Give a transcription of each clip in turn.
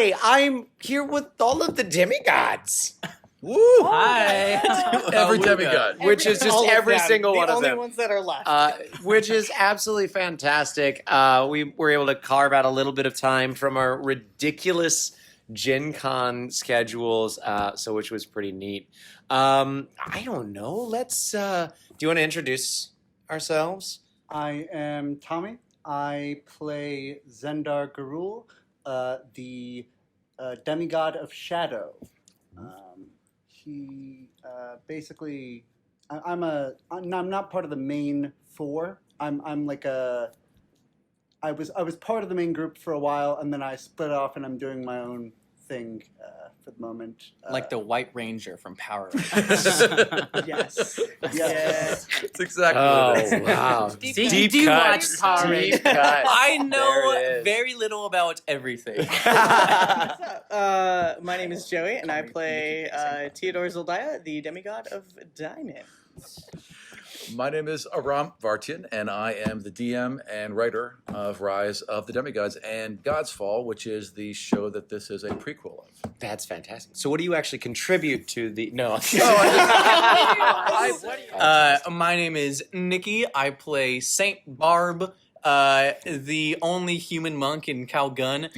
Hi, I'm here with all of the demigods. Woo! Hi. Every demigod. Which is just every single one of them. The only ones that are left. Which is absolutely fantastic. We were able to carve out a little bit of time from our ridiculous Gen Con schedules, which was pretty neat. I don't know. Let's. Do you want to introduce ourselves? I am Tommy. I play Zendar Garul, the demigod of Shadow. He basically, I'm not part of the main four. I'm like a. I was part of the main group for a while, and then I split off, and I'm doing my own thing for the moment. Like the White Ranger from Power Yes. Yes. That's exactly what it is. Wow! Deep cut. watch Power Deep Rangers. cut. I There know it is. very little about everything. My name is Joey, and I play Theodore Zildaya, the demigod of Diamonds. My name is Aram Vartian, and I am the DM and writer of Rise of the Demigods and God's Fall, which is the show that this is a prequel of. That's fantastic. So, what do you actually contribute to the? No. My name is Nikki. I play Saint Barb, the only human monk in Calgun,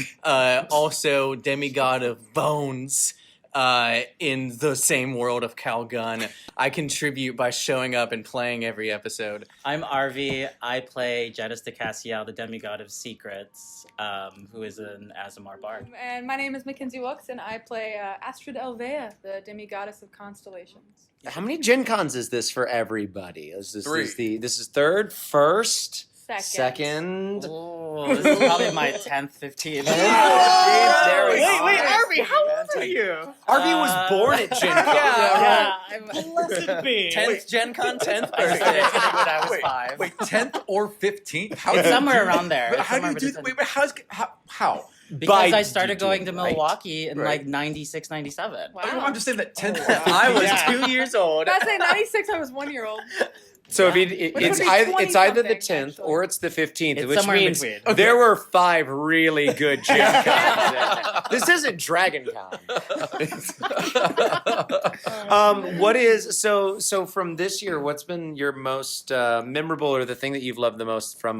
also demigod of bones. In the same world of Calgun. I contribute by showing up and playing every episode. I'm Arvi. I play Jedis de Cassiel, the demigod of secrets, who is an Azamar bard. And my name is Mackenzie Wilkes, and I play Astrid Elvea, the demigoddess of constellations. How many Gen Cons is this for everybody? This is 3. This is third, first, Second. Oh, this is probably my 10th, 15th. There we go. Wait, Arby, how old are you? Arby was born at Gen Con. Yeah. Blessed be. 10th Gen Con, 10th I started birthday. when I was 5. Wait, 10th or 15th? How It's do you somewhere do around that? there. But It's how do you somewhere do that? between- Wait, how? Because By I started going to doing right. Milwaukee in Right. like 96, 97. Wow. I'm just saying that 10th. I was Yeah. 2 years old. I say 96, I was 1 year old. So if Which would it's be it's either the 20-something, 10th actually. or it's the 15th, It's which somewhere in means between. there were 5 really good Gen Cons. This isn't Dragon Con. What is so from this year? What's been your most memorable, or the thing that you've loved the most from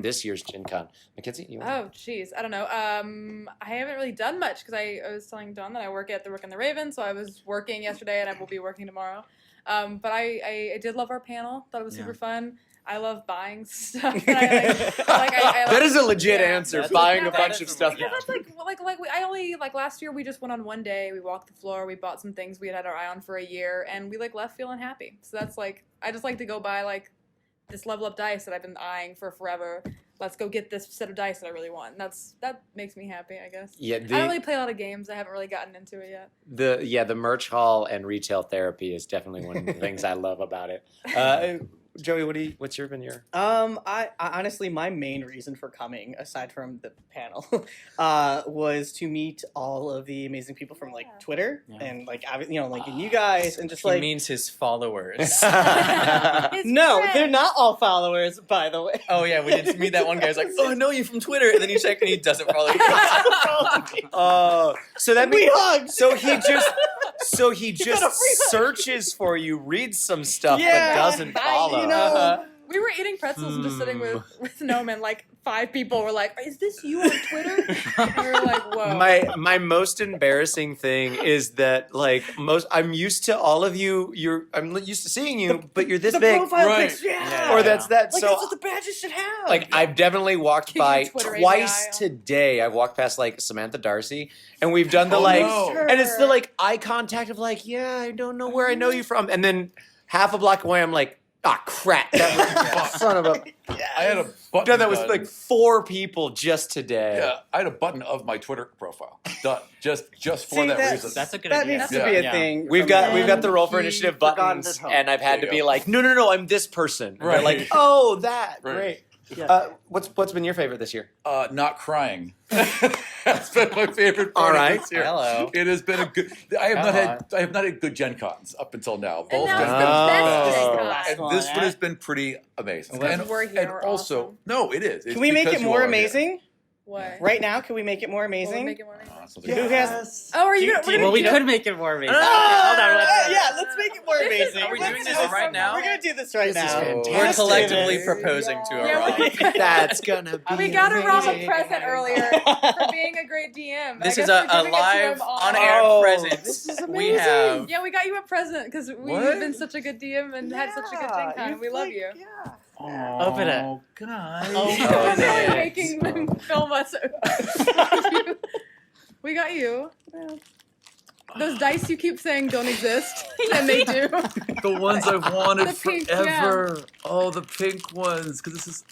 this year's Gen Con? Mackenzie, you want? Oh, jeez. I don't know. I haven't really done much because I was telling Dawn that I work at the Rook and the Raven, so I was working yesterday and I will be working tomorrow. But I did love our panel. Thought it was super fun. I love buying stuff. And That is a legit yeah. answer. That's- Buying a that bunch is of a- stuff. yeah. That's last year we just went on one day. We walked the floor. We bought some things we had our eye on for a year, and we left feeling happy. So that's I just like to go buy this level up dice that I've been eyeing for forever. Let's go get this set of dice that I really want. That makes me happy, I guess. Yeah, I don't really play a lot of games. I haven't really gotten into it yet. the merch hall and retail therapy is definitely one of the things I love about it. Joey, what's been your? I honestly, my main reason for coming, aside from the panel, was to meet all of the amazing people from Yeah. Twitter Yeah. and you guys, and just He means his followers. His no, friends. they're not all followers, by the way. Oh yeah, we did meet that one guy. He's like, "Oh, I know you from Twitter," and then you check and he doesn't follow you. So that We means hugged. so he just got a free hug. searches for you, reads some stuff, Yeah, but doesn't follow. you know. We were eating pretzels and just sitting with Gnome, and 5 people were like, "Is this you on Twitter?" And we were like, "Whoa." My most embarrassing thing is that I'm used to all of you. I'm used to seeing you, but you're this the big, profile Right. pics, yeah. or that's that. Like, So that's what the badges should have. I've definitely walked Kick your by Twitter twice API. today. I've walked past Samantha Darcy, and we've done the Oh, no. and it's the eye contact of yeah, I don't know where I know you from, and then half a block away, I'm like, ah, crap, that son of a. I had a button Done that with done. 4 people just today. Yeah, I had a button of my Twitter profile done just for See, that that's- reason. That's a good that idea. needs to Yeah. be a Yeah. thing. We've from got the roll for He initiative forgot buttons, at home. and I've had There to you be go. no, I'm this person. And they're Right. like, oh, that, Right. great. Yeah. What's been your favorite this year? Not crying. That's been my favorite part All right. of this year. Hello. It has been a good. I have not had good Gen Cons up until now. And Both now Gen it's Cons. the Oh. best The Gen last Con. one. And this one has been pretty amazing. Because we're here, and we're also, awesome. no, it is. It's Can we make because it you more are here. amazing? What? Right now, can we make it more What would amazing? make it more amazing? Sounds Who good. has? Oh, are you Do- gonna? do We're you- gonna Well, we do- could make it more amazing. Ah, Okay, hold on. yeah, let's make it more This is- amazing. Are we Let's doing do this right now? We're gonna do this right This is now. fantastic. We're Let's do collectively this. proposing to Yeah, Aram. we- That's gonna be. We got Aram a amazing. present earlier for being a great DM. This I is guess a we're giving it to live, him on-air Oh, present. this is We amazing. have. Yeah, we got you a present because we've What? been such a good DM and had such a good Gen Con. We love you. Yeah. Open it. Oh, guys. Oh, I'm goodness. really making them film us. We got you. Those dice you keep saying don't exist, and they do. The ones I've wanted The pink, forever. Oh, the pink ones. Because this is...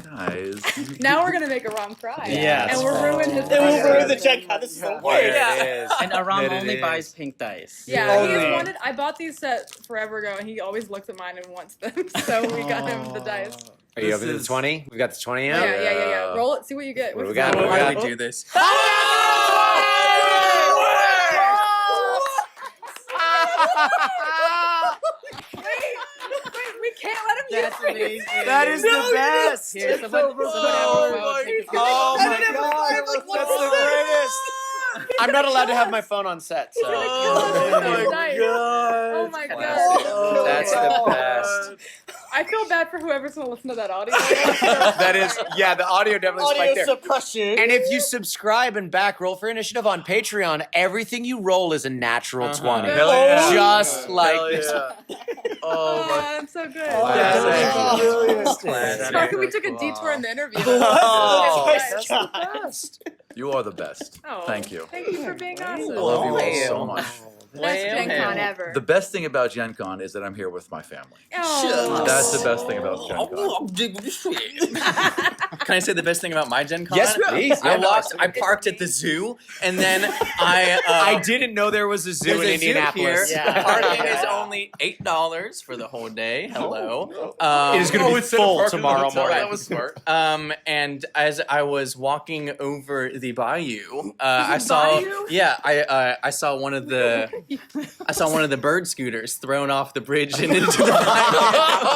Guys. Now we're gonna make Aram cry. Yes. And we'll ruin his. It will present. ruin the Gen Con. This is the There worst. it is. And Aram There it only is. buys pink dice. Yeah, he has Only. wanted. I bought these set forever ago, and he always looks at mine and wants them. So we got him the dice. Are you This open to the is- 20? We've got the 20 Yeah, out. yeah. Roll it. See what you get. What do we What's got? the- Why do we do this? Wait, we can't let him That's use these. amazing. That is the best. Here, someone Oh my take a picture. Oh I my didn't have god, time, like, what that's was the that? greatest. I'm not allowed to have my phone on set, so. Oh my my god. Oh my Classic. god. That's the best. I feel bad for whoever's gonna listen to that audio. That is, yeah, the audio definitely spiked Audio there. suppression. And if you subscribe and back Roll for Initiative on Patreon, everything you roll is a natural 20. Hell yeah. Just like Hell this. yeah. Oh, Oh, my... that's so good. Classic. Brilliant. Sorry, we took a detour in the interview. Oh, Yes, that's guys. the best. You are the best. Oh, Thank you. Thank you for being awesome. I love you all Well. so much. Best Gen Con ever. The best thing about Gen Con is that I'm here with my family. Oh. That's the best thing about Gen Con. Can I say the best thing about my Gen Con? Yes, please. I Yeah, no, walked. I it's parked me. at the zoo, and then I. I didn't know there was a zoo There's in a zoo Indianapolis. here. Yeah. Parking is only $8 for the whole day. Hello. It is gonna be instead of full parking in the tomorrow hotel, morning. That was smart. And as I was walking over the bayou, I saw. bayou? Yeah, I saw one of the. I saw one of the bird scooters thrown off the bridge and into the bayou.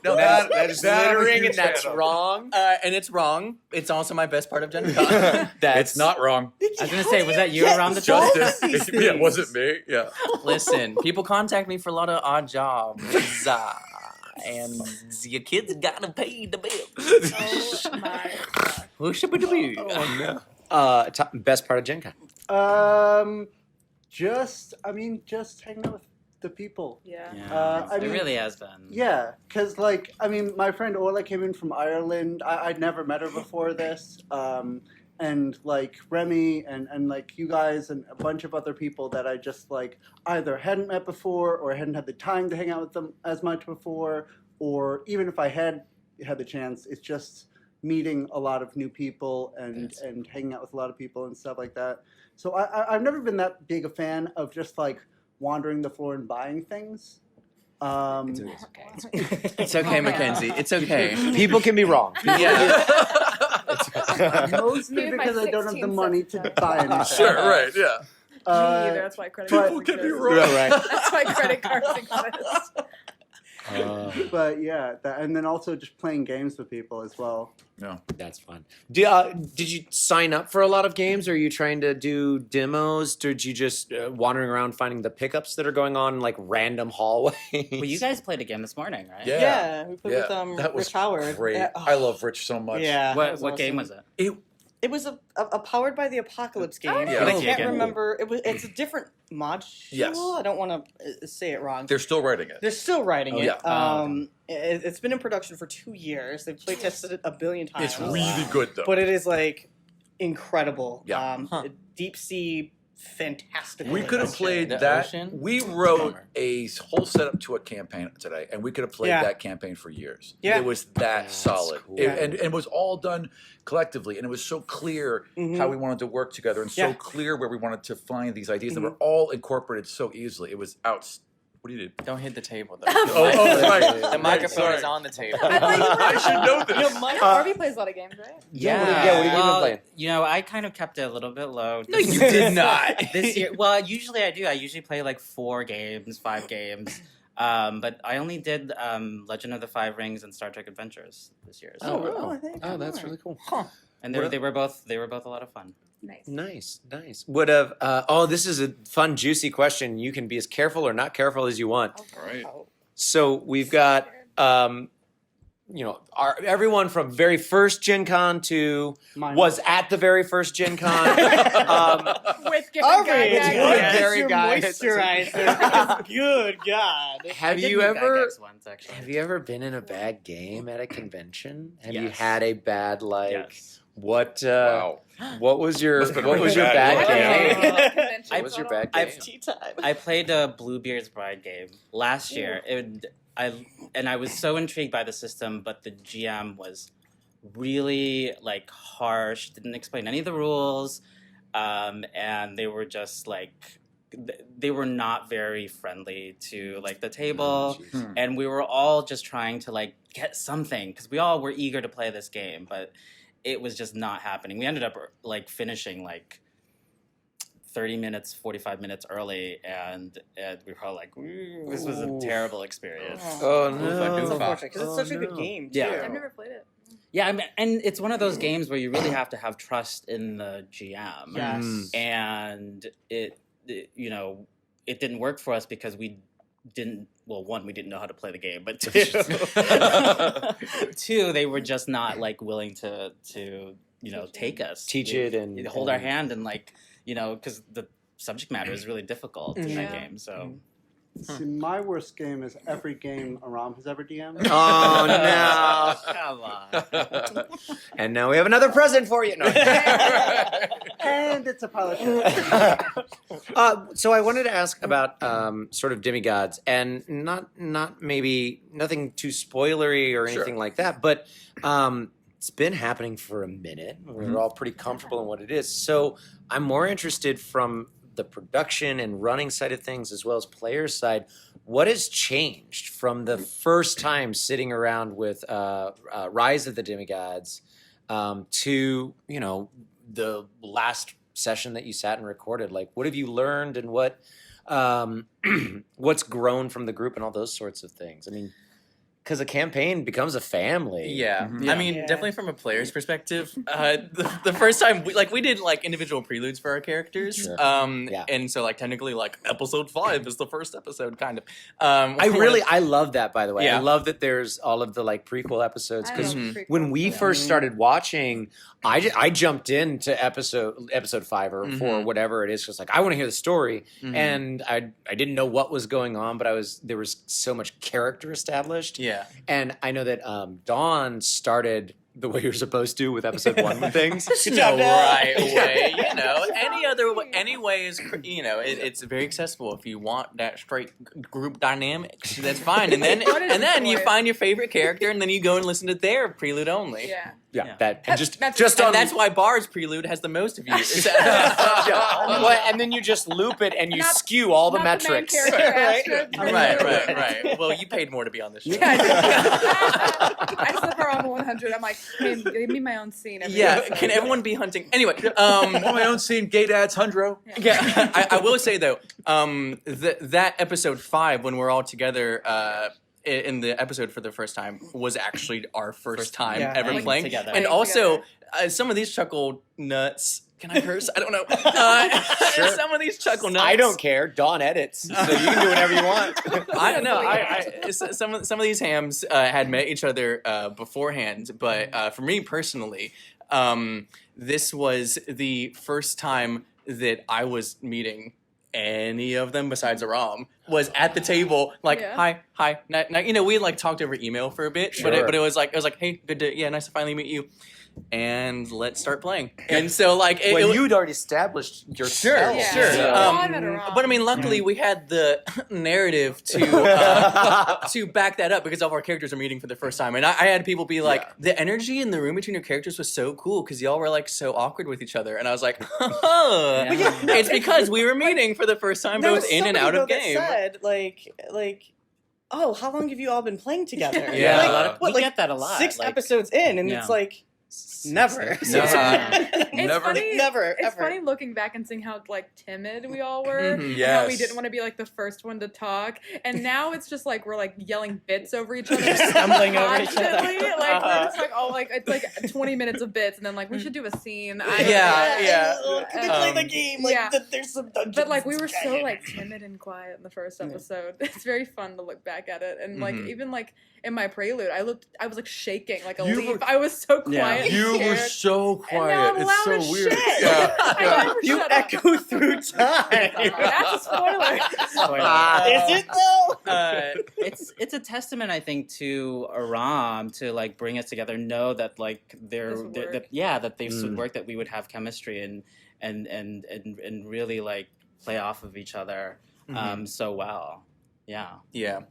No, that is that I'm a littering, huge and that's fan of. wrong. And it's wrong. It's also my best part of Gen Con. It's not wrong. I was gonna say, was that you around the Justice. these Yeah, was it me? Yeah. Listen, people contact me for a lot of odd jobs. And your kids gotta pay the bills. Oh my god. Oh, Best part of Gen Con. Just hanging out with the people. Yeah. Yeah, I it mean- really has been. Yeah, because my friend Orla came in from Ireland. I'd never met her before this. And like Remy and like you guys and a bunch of other people that I just like either hadn't met before or hadn't had the time to hang out with them as much before, or even if I had the chance, it's just meeting a lot of new people and hanging out with a lot of people and stuff like that. So I've never been that big a fan of just like wandering the floor and buying things. It's okay, Mackenzie. It's okay. People can be wrong. Yeah. Mostly Me and my because I don't have the 16 money to buy anything. Sure, right, yeah. Me either. That's why credit but- cards People can be exist. wrong. Right. That's why credit cards exist. But yeah, and then also just playing games with people as well. That's fun. Did you sign up for a lot of games? Or are you trying to do demos? Did you just wandering around finding the pickups that are going on in like random hallways? Well, you guys played a game this morning, right? Yeah. We played with that was Rich Howard. great. Yeah, I love Rich so much. Yeah. What game was it? It was a Powered by the Apocalypse game. Oh, Yeah. I Oh, can't okay. remember. It's a different module. Yes. I don't want to say it wrong. They're still writing it. They're still writing it. Yeah. It's been in production for 2 years. They've play tested it a billion times. It's really good though. But it is like incredible. Yeah. Deep sea, fantastic. We could have played The that. ocean? We wrote a whole setup to a campaign today, and we could have played Yeah. that campaign for years. Yeah. It was that That's solid. cool. And it was all done collectively, and it was so clear Mhm. how we wanted to work together, and so Yeah. clear where we wanted to find these ideas that were all incorporated so easily. It was out. What do you do? Don't hit the table, though. right. The microphone Sorry. is on the table. I should know this. I know Harvey plays a lot of games, right? Yeah, what have you been well, playing? You know, I kind of kept it a little bit low. No, you did not. This year, well, usually I do. I usually play like 4 games, 5 games. But I only did Legend of the Five Rings and Star Trek Adventures this year. So. Oh, wow. I think Oh, that's really cool. And What- they were both a lot of fun. Nice. Nice. Would have. Oh, this is a fun, juicy question. You can be as careful or not careful as you want. All right. So we've got, everyone from very first Gen Con to Mine. was at the very first Gen Con. With giving Aubrey, guy back. what what Very is your guy. moisturizer? Good God. Have I did you meet ever? Gygax once, actually. Have you ever been in a bad game at a convention? Have you Yes. had a bad Yes. what? Wow. What was your Must've been what was your bad. bad game? Convention What was your bad total. game? Tea time. I played a Bluebeard's Bride game last year. I was so intrigued by the system, but the GM was really like harsh. Didn't explain any of the rules, and they were just like they were not very friendly to like the table. Oh, jeez. And we were all just trying to like get something because we all were eager to play this game, but it was just not happening. We ended up like finishing like 30 minutes, 45 minutes early, and we were all like, "Ooh, this was a terrible experience." Oh That's no! unfortunate because it's such a Oh, good no. game too. Yeah. I've never played it. Yeah, I mean, and it's one of those games where you really have to have trust in the GM. Yes. Mm. And it didn't work for us because we didn't. Well, one, we didn't know how to play the game, but two, they were just not like willing to take us, Teach it and hold our hand and like because the subject matter is really difficult in that Yeah. game. So See, my worst game is every game Aram has ever DM'd. Oh no! come on. And now we have another present for you. No. And it's a pilot show. So I wanted to ask about sort of demigods, and not maybe nothing too spoilery or anything like that, but it's been happening for a minute. We're all pretty comfortable in what it is. So I'm more interested from the production and running side of things as well as player side. What has changed from the first time sitting around with Rise of the Demigods to the last session that you sat and recorded? Like, what have you learned, and what's grown from the group and all those sorts of things? I mean, because a campaign becomes a family. Yeah. Mhm. I mean, Yeah. definitely from a player's perspective. The first time we did like individual preludes for our characters. Sure. Yeah. And so like technically like episode 5 is the first episode kind of. I love that, by the way. I Yeah. love that there's all of the like prequel episodes, I because love Mhm. prequels. when we first started watching, I jumped into episode 5 or 4 Mhm. whatever it is, just like I want to hear the story, Mhm. and I didn't know what was going on, but there was so much character established. Yeah. And I know that Dawn started the way you're supposed to with episode 1 with things. Good job, Dad. right way. Any way is it's very accessible if you want that straight group dynamics. That's fine. And then What is you it? find your favorite character, and then you go and listen to their prelude only. Yeah. Yeah, Yeah. that and just That's- on And that's why Bar's prelude has the most views. yeah. Well, and then you just loop it and you Not- skew all the Not metrics. The main character, Right. Astrid. right. Well, you paid more to be on this show. Yeah, I just live around 100. I'm like, hey, give me my own scene. Every Yeah, episode. can everyone be hunting? Anyway, On my own scene, gay dads, Hundro. yeah, I will say though, that episode 5 when we're all together in the episode for the first time was actually our first time Yeah. ever Like, playing, together. and Playing also together. some of these chuckle nuts. Can I curse? I don't know. Sure. Some of these chuckle nuts. I don't care. Dawn edits, so you can do whatever you want. I don't know. Some of these hams had met each other beforehand, but for me personally, this was the first time that I was meeting any of them besides Aram. Was at the table, like Yeah. hi. Now, we had like talked over email for a bit, Sure. but it was like hey, nice to finally meet you, and let's start playing. And so like Well, you'd already established yourself. Yeah. Sure. So, Um, I met her wrong. But I mean, luckily we had the narrative to back that up because all of our characters are meeting for the first time, and I had people be like, the energy in the room between your characters was so cool because y'all were like so awkward with each other, and I was like, Yeah. But yeah, no, it's because we were meeting for the first time, there both was in and somebody, out of though, that game. Said like, oh, how long have you all been playing together? Yeah, Like, a lot of, what, we like get that a lot. 6 like, episodes in, and Yeah. it's like, Never. It's Never. funny. Never, It's ever. funny looking back and seeing how like timid we all were. Mhm. And how we Yes. didn't want to be like the first one to talk. And now it's just like we're like yelling bits over each other, Just stumbling over each other. constantly. Like we're just like it's like 20 minutes of bits, and then like we should do a scene. Yeah. Can we play the Um, game? Like, yeah. there's some dungeons. But like we were and so dragons. like timid and quiet in the first episode. It's very fun to look back at it, and like even like in my prelude, I was like shaking like a You leaf. were- I was so quiet. Yeah. and You were scared. so quiet. I'm It's loud so as weird. shit. Yeah. I yeah. never You shut up. echo through time. That's a spoiler. Is it though? It's a testament, I think, to Aram to like bring us together. Know that like This would work. that they would work, that we would have chemistry and really like play off of each other so well. Yeah. Yeah.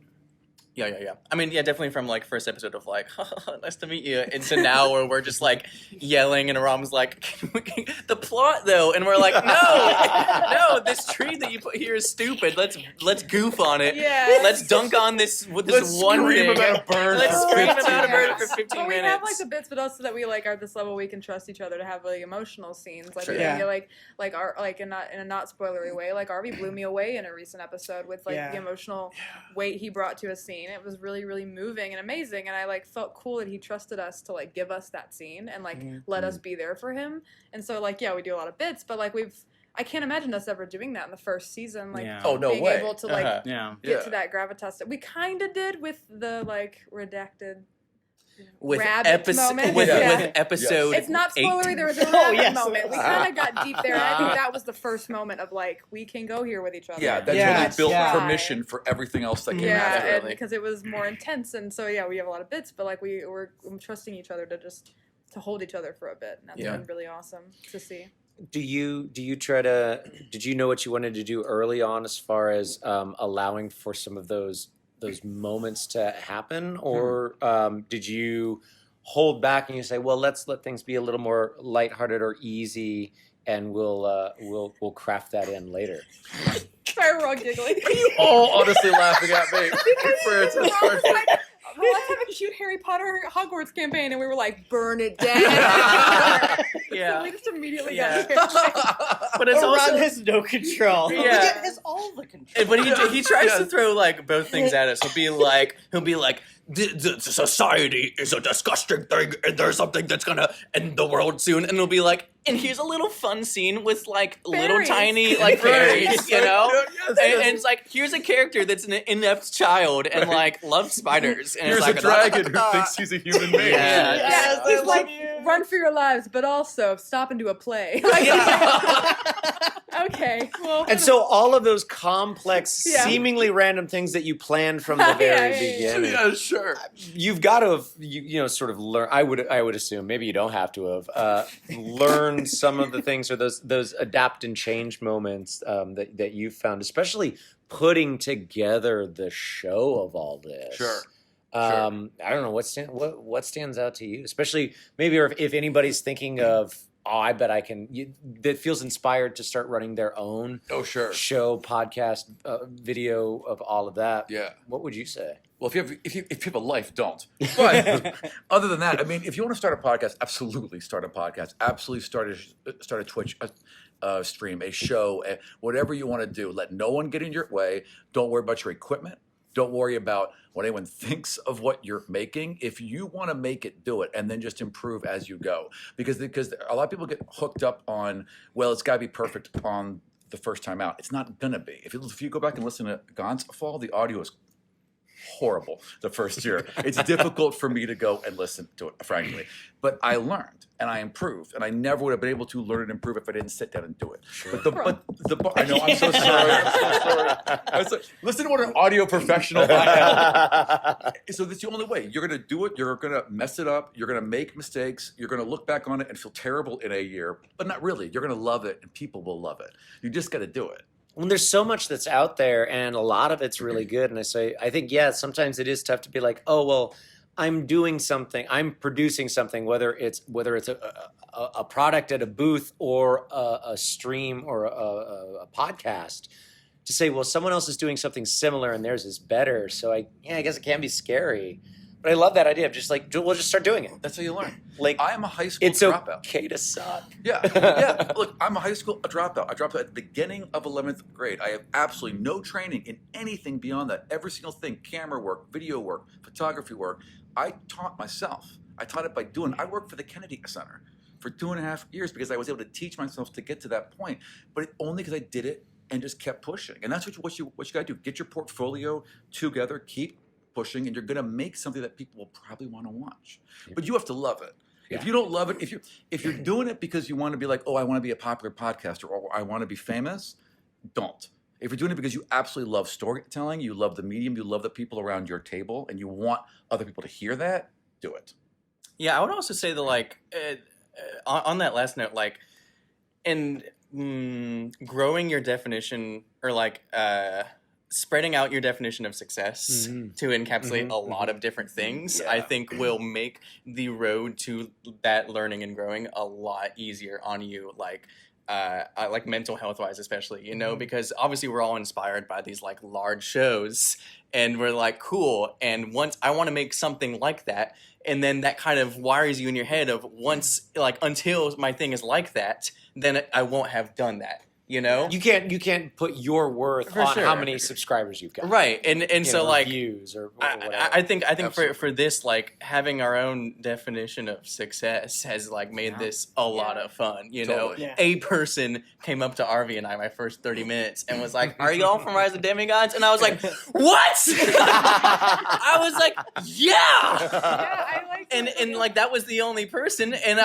I mean, definitely from like first episode of like, nice to meet you, into now where we're just like yelling and Aram's like, the plot though, and we're like, no, this tree that you put here is stupid. Let's goof on it. Yeah. Let's dunk on this with this Let's one scream thing. about a bird Let's for scream 15 about a bird minutes. for 15 But we minutes. have like the bits, but also that we like are at this level we can trust each other to have like emotional scenes. Like Sure. we Yeah. get like our like in a not spoilery way. Like Arby blew me away in a recent episode with like Yeah. the emotional weight he brought to a scene. It was really really moving and amazing, and I like felt cool that he trusted us to like give us that scene and like let us be there for him. And so like we do a lot of bits, but like I can't imagine us ever doing that in the first season. Like Yeah. Oh, no being way. able to like Uh-huh. Yeah. get Yeah. to that gravitas that we kind of did with the like redacted. with rabbit moment. with Yeah. episode. It's not 8. spoilery. There was a rabbit yes. moment. We kind of got deep there, and I think that was the first moment of like we can go here with each other. Yeah, that Yeah. totally built Yeah. permission for everything else that came Yeah, after. and Definitely. because it was more intense, and so we have a lot of bits, but like we were trusting each other to hold each other for a bit, and that's Yeah. been really awesome to see. Did you know what you wanted to do early on as far as allowing for some of those moments to happen, or did you hold back and you say, well, let's let things be a little more lighthearted or easy, and we'll craft that in later? Sorry, we're all giggling. All honestly laughing at me. For its We're all like, well, let's have a cute Harry Potter Hogwarts campaign, and we were like, burn it down. Yeah. So we just immediately Yeah. got But it's Aram also has no control. Yeah. He has all the control. But he tries Yeah. to throw like both things at us. He'll be like, the society is a disgusting thing, and there's something that's gonna end the world soon. And it'll be like, and here's a little fun scene with like little Fairies. tiny like fairies, you know. Yes, And it's like, here's a character that's an inept child and like loves spiders. And Here's it's like a dragon who thinks he's a human being. Yeah. Yes, He's I like, love you. run for your lives, but also stop and do a play. Okay, well. And so all of those complex, Yeah. seemingly random things that you planned from the very Yeah. beginning, Yeah, sure. you've got to have sort of learn. I would assume, maybe you don't have to have learned some of the things, or those adapt and change moments that you found, especially putting together the show of all this. Sure. I don't know what stands out to you, especially maybe, or if anybody's thinking of, I bet I can. That feels inspired to start running their own Oh, sure. show, podcast, video of all of that. Yeah. What would you say? Well, if you have a life, don't. But other than that, I mean, if you want to start a podcast, absolutely start a podcast. Absolutely start a Twitch stream, a show, whatever you want to do. Let no one get in your way. Don't worry about your equipment. Don't worry about what anyone thinks of what you're making. If you want to make it, do it, and then just improve as you go. Because a lot of people get hooked up on, well, it's got to be perfect on the first time out. It's not gonna be. If you go back and listen to God's Fall, the audio is horrible the first year. It's difficult for me to go and listen to it, frankly. But I learned and I improved, and I never would have been able to learn and improve if I didn't sit down and do it. I know, I'm so sorry. Listen to what an audio professional I am. So that's the only way. You're going to do it. You're going to mess it up. You're going to make mistakes. You're going to look back on it and feel terrible in a year, but not really. You're going to love it, and people will love it. You just got to do it. When there's so much that's out there, and a lot of it's really good, and I think, sometimes it is tough to be like, oh, well, I'm doing something, I'm producing something, whether it's a product at a booth or a stream or a podcast, to say, well, someone else is doing something similar and theirs is better. So I guess it can be scary. But I love that idea of just like we'll just start doing it. That's how you learn. Like I am a high school it's dropout. okay to suck. Yeah. Look, I'm a high school dropout. I dropped out at the beginning of 11th grade. I have absolutely no training in anything beyond that. Every single thing, camera work, video work, photography work, I taught myself. I taught it by doing. I worked for the Kennedy Center for 2.5 years because I was able to teach myself to get to that point. But only because I did it and just kept pushing. And that's what you got to do. Get your portfolio together, keep pushing, and you're going to make something that people will probably want to watch. But you have to love it. Yeah. If you don't love it, if you're doing it because you want to be like, oh, I want to be a popular podcaster or I want to be famous, don't. If you're doing it because you absolutely love storytelling, you love the medium, you love the people around your table, and you want other people to hear that, do it. Yeah, I would also say that, like, on that last note, like, in growing your definition or like spreading out your definition of success to encapsulate a lot of different things, I think will make the road to that learning and growing a lot easier on you. Like mental health wise, especially, you know, because obviously we're all inspired by these like large shows and we're like, cool. And once I want to make something like that, and then that kind of wires you in your head of once, like, until my thing is like that, then I won't have done that. You know, you can't put your worth on how many subscribers you've got, right? And so like views or whatever. I think for this, like, having our own definition of success has like made this a lot of fun. You know, a person came up to Arvi and I my first 30 minutes and was like, "Are you all from Rise of Demigods?" And I was like, "What?" I was like, "Yeah." I like that. And like that was the only person, and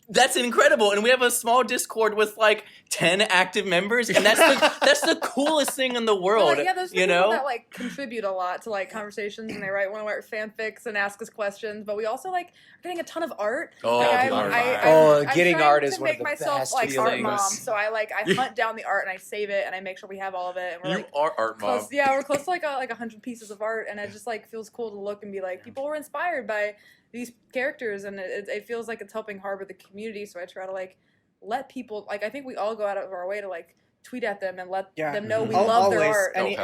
that's incredible. And we have a small Discord with like 10 active members, and that's the coolest thing in the world. Yeah, there's you people know that like contribute a lot to like conversations, and they want to write fanfics and ask us questions. But we also like are getting a ton of art. Oh, like, art. Getting art is to one make of the myself best like art feelings. mom. So I hunt down the art and I save it and I make sure we have all of it. And we're You are art mom. close, yeah, we're close to like 100 pieces of art, and it just like feels cool to look and be like people were inspired by these characters, and it feels like it's helping harbor the community. So I try to like let people, like, I think we all go out of our way to like tweet at them and let them know we love their art. Any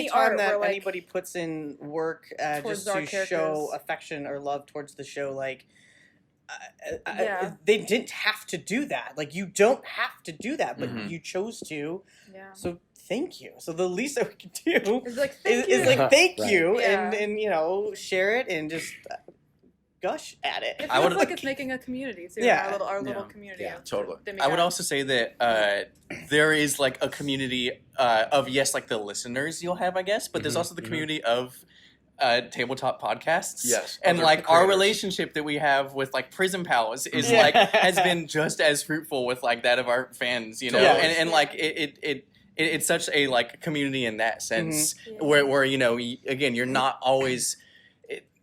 art time that where, like, anybody puts in work towards just our to characters. show affection or love towards the show, like they didn't have to do that. Like, you don't have to do that, but you chose to. Yeah. So thank you. So the least that we can do It's like is like thank Right. you, Yeah. and you know, share it and just gush at it. It I feels would- like it's making a community too. Yeah. Our little community. Yeah, of totally. Demigods. I would also say that there is like a community of like the listeners you'll have, I guess, but there's also the community of tabletop podcasts. Yes, and other like our creators. relationship that we have with like Prison Pals is like has been just as fruitful with like that of our fans, you know, Totally. and like it's such a like community in that sense Yeah. where you know again you're not always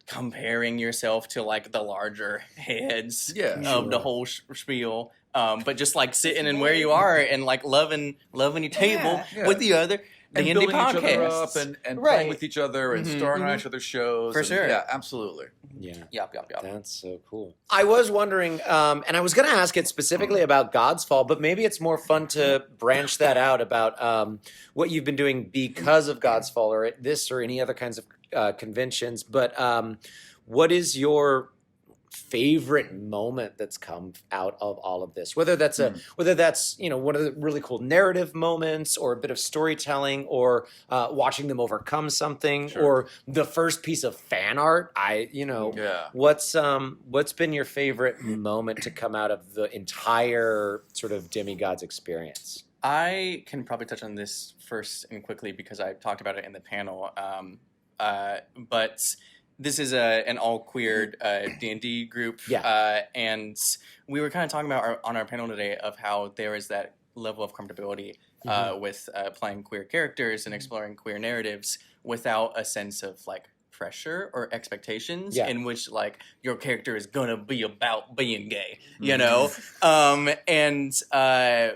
comparing yourself to like the larger heads of the whole spiel, but just like sitting and where you are and like loving your table with the other And D&D building each other up podcasts. and Right. playing with each other and starring on each other's shows. For and- sure. Yeah, absolutely. Yeah. Yup. That's so cool. I was wondering, and I was going to ask it specifically about God's Fall, but maybe it's more fun to branch that out about what you've been doing because of God's Fall, or at this or any other kinds of conventions. But what is your favorite moment that's come out of all of this? Whether that's you know, one of the really cool narrative moments, or a bit of storytelling, or watching them overcome something, or the first piece of fan art. What's been your favorite moment to come out of the entire sort of Demigods experience? I can probably touch on this first and quickly because I talked about it in the panel, but this is an all-queer D&D group, and we were kind of talking about on our panel today of how there is that level of comfortability with playing queer characters and exploring queer narratives without a sense of like pressure or expectations in which like your character is gonna be about being gay, you know. And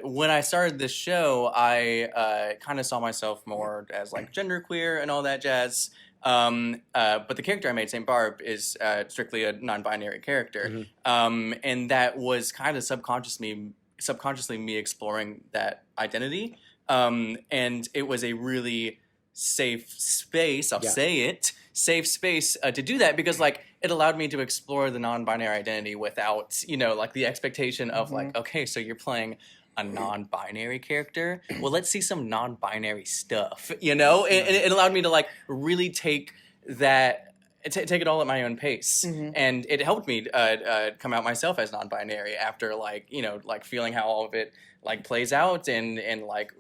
when I started this show, I kind of saw myself more as like genderqueer and all that jazz. But the character I made, St. Barb, is strictly a non-binary character, and that was kind of subconsciously me exploring that identity, and it was a really safe space, I'll say it, safe space to do that because like it allowed me to explore the non-binary identity without like the expectation of like, okay, so you're playing a non-binary character. Well, let's see some non-binary stuff, and it allowed me to like really take that. Take it all at my own pace, and it helped me come out myself as non-binary after like feeling how all of it like plays out and like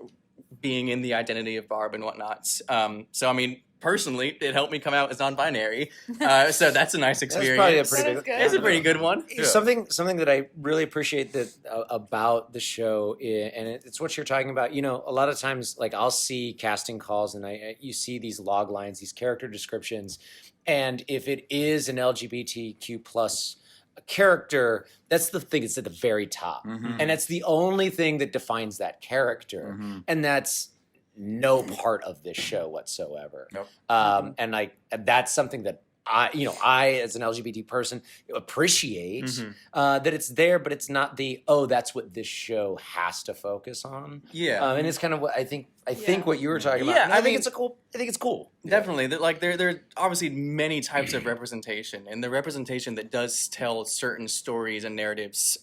being in the identity of Barb and whatnot. So I mean, personally, it helped me come out as non-binary. So that's a nice experience. probably a pretty That big- is It's a pretty good one. Yeah. Something that I really appreciate about the show, and it's what you're talking about. A lot of times, like I'll see casting calls, and you see these log lines, these character descriptions, and if it is an LGBTQ plus character, that's the thing. It's at the very top, and that's the only thing that defines that character, and that's no part of this show whatsoever. Nope. And that's something that I as an LGBT person appreciate that it's there, but it's not that's what this show has to focus on. Yeah. And it's kind of what I think what you were talking about. Yeah, And I I think mean- it's cool. Definitely. Like there are obviously many types of representation, and the representation that does tell certain stories and narratives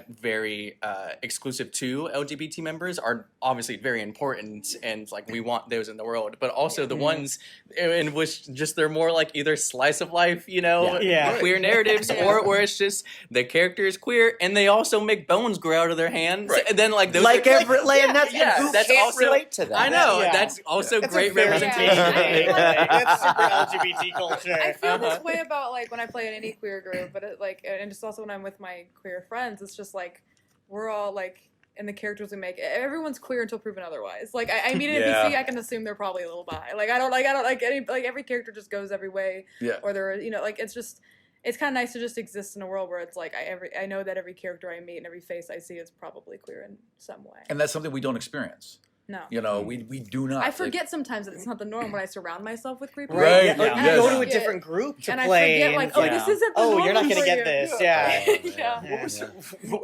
very exclusive to LGBT members are obviously very important, and like we want those in the world. But also the ones in which just they're more like either slice of life, queer narratives, or it's just the character is queer and they also make bones grow out of their hands, and then like those Like are, every and that's who that's can't also relate to that. I know Yeah. that's also That's great a very representation. It's super LGBT culture. I feel this way about like when I play in any queer group, but and just also when I'm with my queer friends, it's just like we're all like in the characters we make. Everyone's queer until proven otherwise. Like I meet an NPC, I can assume they're probably a little bi. Like I don't like any like every character just goes every way. Yeah. Or they're like it's kind of nice to just exist in a world where it's like I know that every character I meet and every face I see is probably queer in some way. And that's something we don't experience. No. We do not. I forget sometimes that it's not the norm when I surround myself with queer people. Right, Yeah. yeah. You Yes. go to a different group to And I play. forget, like, and oh, this isn't the you're not norm gonna for get you. this. Yeah. Yeah. Yeah.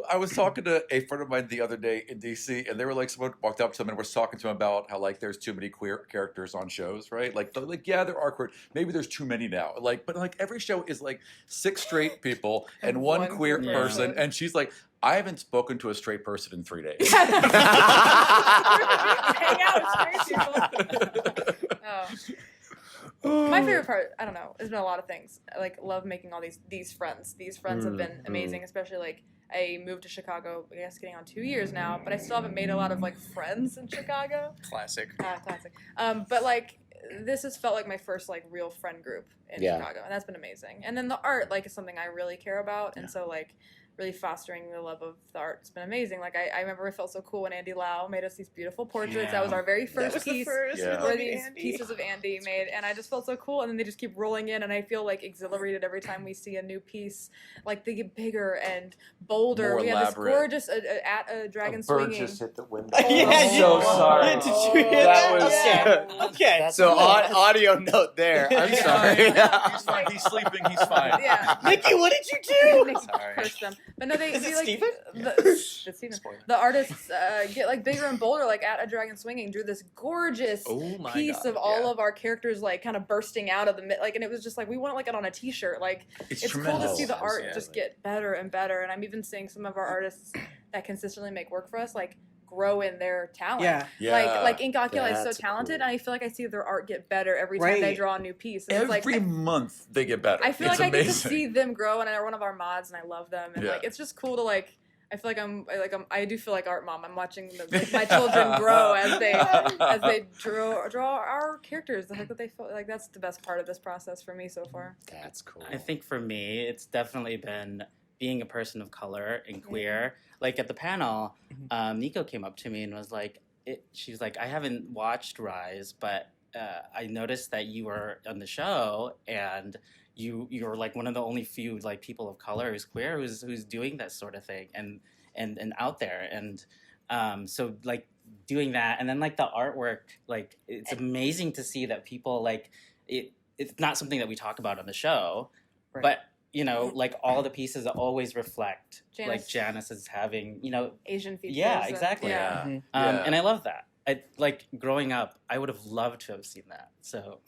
I was talking to a friend of mine the other day in DC, and they were like, someone walked up to them and was talking to him about how like there's too many queer characters on shows, right? Like yeah, there are queer. Maybe there's too many now. Like, but like every show is like 6 straight people and one One queer queer person, person. and she's like, I haven't spoken to a straight person in 3 days. Hang out with straight people. My favorite part, I don't know, has been a lot of things. I love making all these friends. These friends have been amazing, especially like I moved to Chicago, I guess getting on 2 years now, but I still haven't made a lot of like friends in Chicago. Classic. Classic. But like this has felt like my first like real friend group in Yeah. Chicago, and that's been amazing. And then the art like is something I really care about, and so like really fostering the love of the art has been amazing. Like I remember it felt so cool when Andy Lau made us these beautiful portraits. That was our very first piece. Yeah. Were these pieces of Andy made, and I just felt so cool. And then they just keep rolling in, and I feel like exhilarated every time we see a new piece. Like they get bigger and bolder. More we have elaborate. this gorgeous at a dragon swinging. hit the window. Yeah, I'm you- so sorry. Did you hear That that? was- Okay. So audio note there. I'm sorry. He's fine. He's sleeping. He's fine. Yeah. Nikki, what did you do? Nick Sorry. cursed them, but no, they Is it like Steven? it's Steven. Spoiler. The artists get like bigger and bolder. Like at a dragon swinging, drew this gorgeous Oh my piece God, of all yeah. of our characters like kind of bursting out of the like, and it was just like we want like it on a T-shirt. Like it's cool to tremendous. see the art Yeah. just get better and better. And I'm even seeing some of our artists that consistently make work for us like grow in their talent. Yeah. Yeah. Like Inkakula is so That's talented, cool. and I feel like I see their art get better every time they Right. draw a new piece. And it's like Every month they get better. I feel It's like I get to amazing. see them grow, and they're one of our mods, and I love them, and Yeah. like it's just cool to like. I feel like I do feel like art mom. I'm watching my children grow as they draw our characters. The fact that they feel like that's the best part of this process for me so far. That's cool. I think for me, it's definitely been being a person of color and queer. Like at the panel, Nico came up to me and was like, she's like, I haven't watched Rise, but I noticed that you were on the show and you're like one of the only few like people of color who's queer who's doing that sort of thing and out there. And so like doing that, and then like the artwork, like it's amazing to see that people like it's not something that we talk about on the show, Right. but you know, like all the pieces always reflect Janice. like Janice is having, you know, Asian features. yeah, and- exactly. Yeah. Mhm. Yeah. And I love that. I like growing up. I would have loved to have seen that. So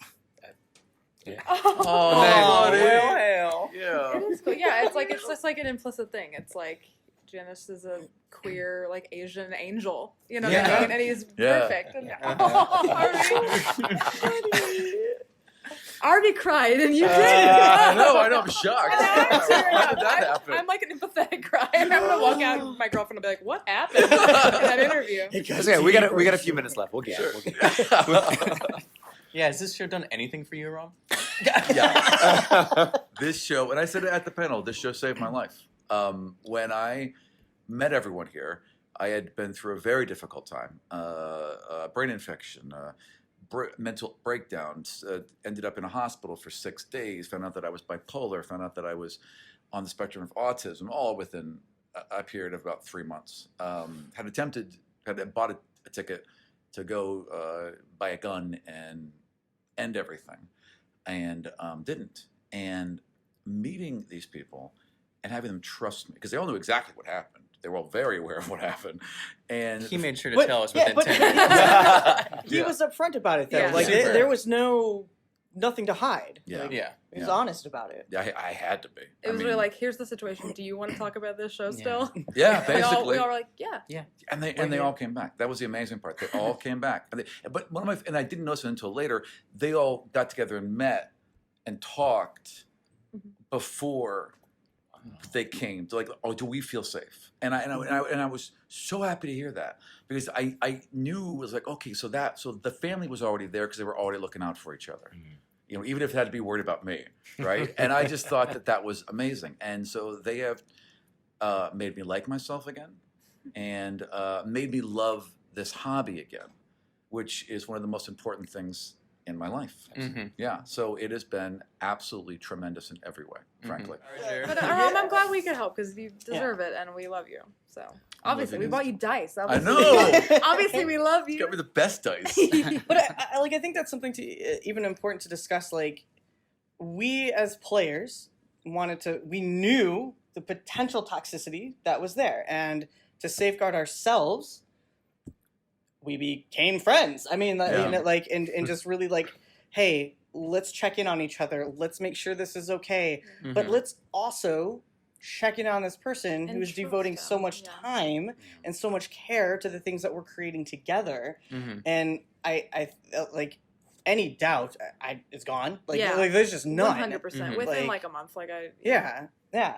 Oh, buddy. well, hell. Yeah. it is cool. Yeah, it's just like an implicit thing. It's like Janice is a queer, like Asian angel. You know what I Yeah. mean? And he's Yeah. perfect. And, Arby cried, and you did. I know. I'm shocked. And now I'm tearing How up. did that happen? I'm like an empathetic cry. I'm gonna walk out, and my girlfriend will be like, "What happened in that interview?" Okay, we got a few minutes left. We'll get it. Yeah, has this show done anything for you, Rob? Yeah. This show, and I said it at the panel, this show saved my life. When I met everyone here, I had been through a very difficult time, brain infection, mental breakdowns, ended up in a hospital for 6 days, found out that I was bipolar, found out that I was on the spectrum of autism, all within a period of about 3 months. Had bought a ticket to go buy a gun and end everything, and didn't. And meeting these people and having them trust me, because they all knew exactly what happened. They were all very aware of what happened. And He made sure to But- tell us yeah, within but- 10 minutes. He Yeah. was upfront about it, though. Yeah. Like Super. there was nothing to hide. Yeah. Like, Yeah. he was Yeah. honest about it. Yeah, I had to be. It was really like, "Here's the situation. Do you want to talk about this show still?" yeah, We all basically. were like, "Yeah." And they all came back. That was the amazing part. They all came back. But and I didn't notice it until later. They all got together and met and talked Mhm. before they came. To like, oh, do we feel safe? And I was so happy to hear that, because I knew it was like, okay, so the family was already there because they were already looking out for each other. You know, even if it had to be worried about me, right? And I just thought that was amazing. And so they have made me like myself again, and made me love this hobby again, which is one of the most important things in my life. Mhm. Yeah, so it has been absolutely tremendous in every way, frankly. But I'm glad we could help because you deserve it, and we love you. So obviously, we bought you dice. I Obviously. know. Obviously, we love You you. got me the best dice. But I think that's something to even important to discuss. Like, we as players we knew the potential toxicity that was there, and to safeguard ourselves, we became friends. I mean, Yeah. and just really like, hey, let's check in on each other. Let's make sure this is okay. Mhm. But let's also check in on this person And who is trust devoting so them, much yeah. time and so much care to the things that we're creating together. Mhm. And I like any doubt is gone. Like, Yeah. like there's just none. 100% Mhm. within Like- like a month. Like Yeah.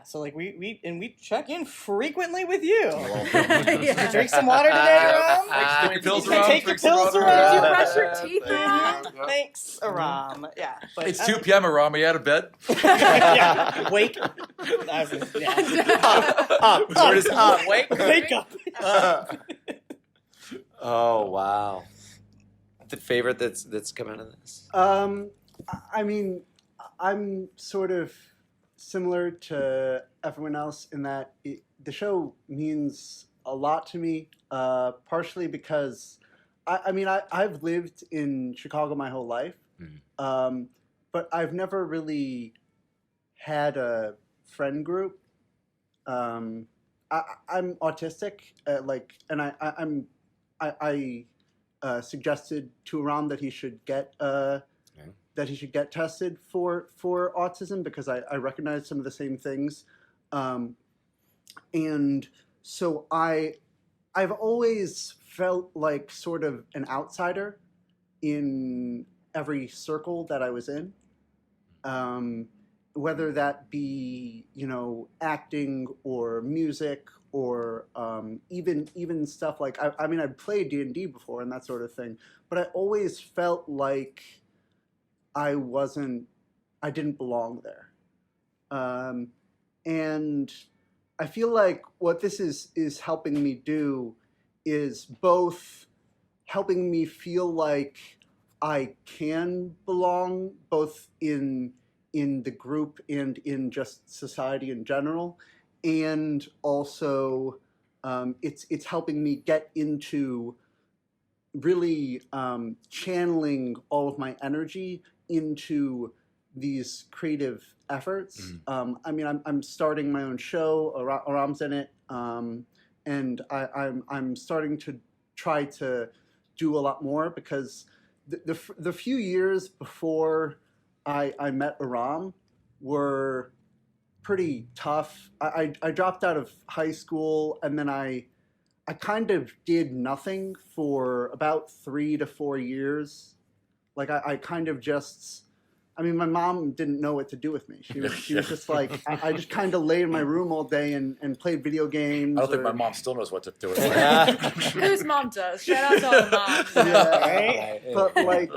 So like we check in frequently with you. Yeah. Did you drink some water today, Aram? Take your pills Did you around. take your drink some pills water. around? Did you brush your teeth, Aram? Thanks, Aram. Yeah. But It's I 2 don't- p.m. Aram. Are you out of bed? yeah. Wake. I was, yeah. Up. Word is up. Wake up. Oh wow. The favorite that's come out of this. I mean, I'm sort of similar to everyone else in that the show means a lot to me, partially because I've lived in Chicago my whole life, but I've never really had a friend group. I'm autistic, I suggested to Aram that he should get tested for autism because I recognize some of the same things, and so I've always felt like sort of an outsider in every circle that I was in, whether that be acting or music or even stuff like I'd played D&D before and that sort of thing, but I always felt like I didn't belong there, and I feel like what this is helping me do is both helping me feel like I can belong both in the group and in just society in general, and also it's helping me get into really channeling all of my energy into these creative efforts. I'm starting my own show. Aram's in it, and I'm starting to try to do a lot more because the few years before I met Aram were pretty tough. I dropped out of high school, and then I kind of did nothing for about 3 to 4 years. Like I kind of just, I mean, my mom didn't know what to do with me. She was just like, I just kind of lay in my room all day and played video games. I don't think or- my mom still knows what to do with me. Whose mom does? Shout out to all the moms. Yeah, Right? but like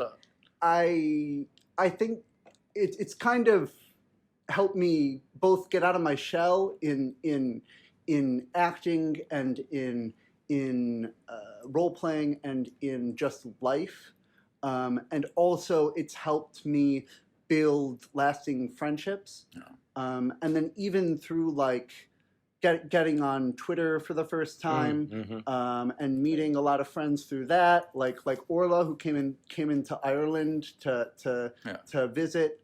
I think it's kind of helped me both get out of my shell in acting and in role playing and in just life, and also it's helped me build lasting friendships, and then even through like getting on Twitter for the first time, and meeting a lot of friends through that, like Orla, who came into Ireland to visit.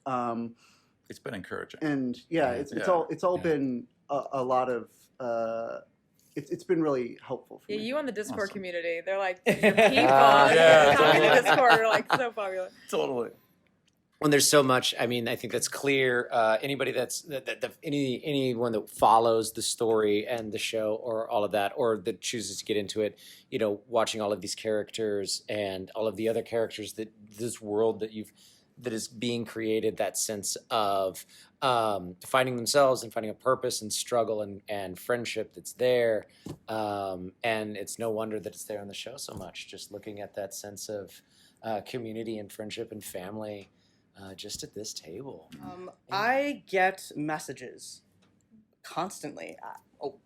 It's been encouraging. And it's all been a lot of it's been really helpful for Yeah, me. you on the Discord Awesome. community. They're like, your people. Yeah, Talking to totally. Discord are like so popular. Totally. When there's so much, I mean, I think that's clear. Anybody anyone that follows the story and the show or all of that, or that chooses to get into it, you know, watching all of these characters and all of the other characters that this world that is being created, that sense of finding themselves and finding a purpose and struggle and friendship that's there. And it's no wonder that it's there on the show so much. Just looking at that sense of community and friendship and family. Just at this table. I get messages constantly,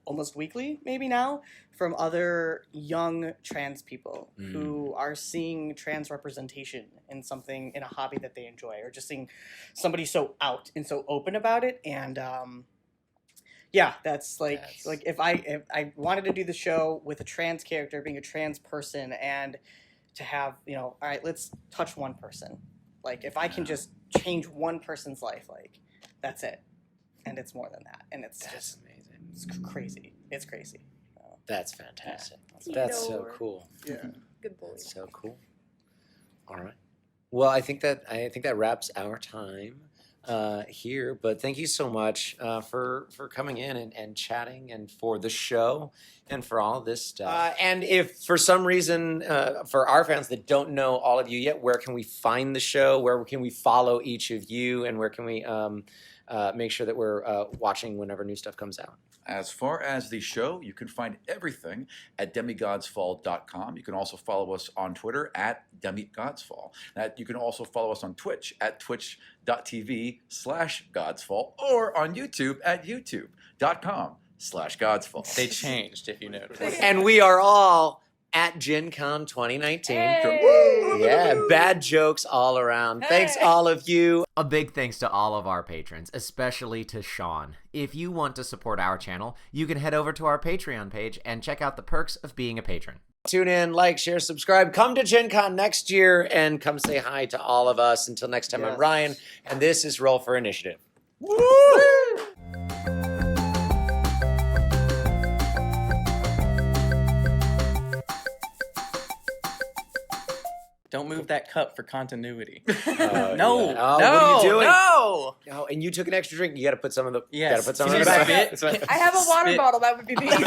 almost weekly, maybe now, from other young trans people who are seeing trans representation in something, in a hobby that they enjoy, or just seeing somebody so out and so open about it. And that's like if I wanted to do the show with a trans character, being a trans person, and to have, you know, all right, let's touch one person. Like, if I can just change one person's life, like, that's it. And it's more than that. And it's amazing. It's crazy. It's crazy. That's fantastic. Yeah. That's so cool. Yeah. Good boy. That's so cool. All right. Well, I think that wraps our time here. But thank you so much for coming in and chatting, and for the show, and for all of this stuff. And if for some reason, for our fans that don't know all of you yet, where can we find the show? Where can we follow each of you? And where can we make sure that we're watching whenever new stuff comes out? As far as the show, you can find everything at demigodsfall.com. You can also follow us on Twitter at demigodsfall. You can also follow us on Twitch at twitch.tv/godsfall, or on YouTube at youtube.com/godsfall. They changed, if you noticed. And we are all at Gen Con 2019. Hey! Yeah, bad jokes all around. Thanks, Hey! all of you. A big thanks to all of our patrons, especially to Sean. If you want to support our channel, you can head over to our Patreon page and check out the perks of being a patron. Tune in, like, share, subscribe. Come to Gen Con next year and come say hi to all of us. Until next time, I'm Yes. Ryan, and this is Roll for Initiative. Don't move that cup for continuity. No. No. Oh, what are No. you doing? No. Oh, and you took an extra drink. You got to put some of the. Yes. Got to put some Can in the you back. spit? I have a water Spit. bottle. That would be the easier.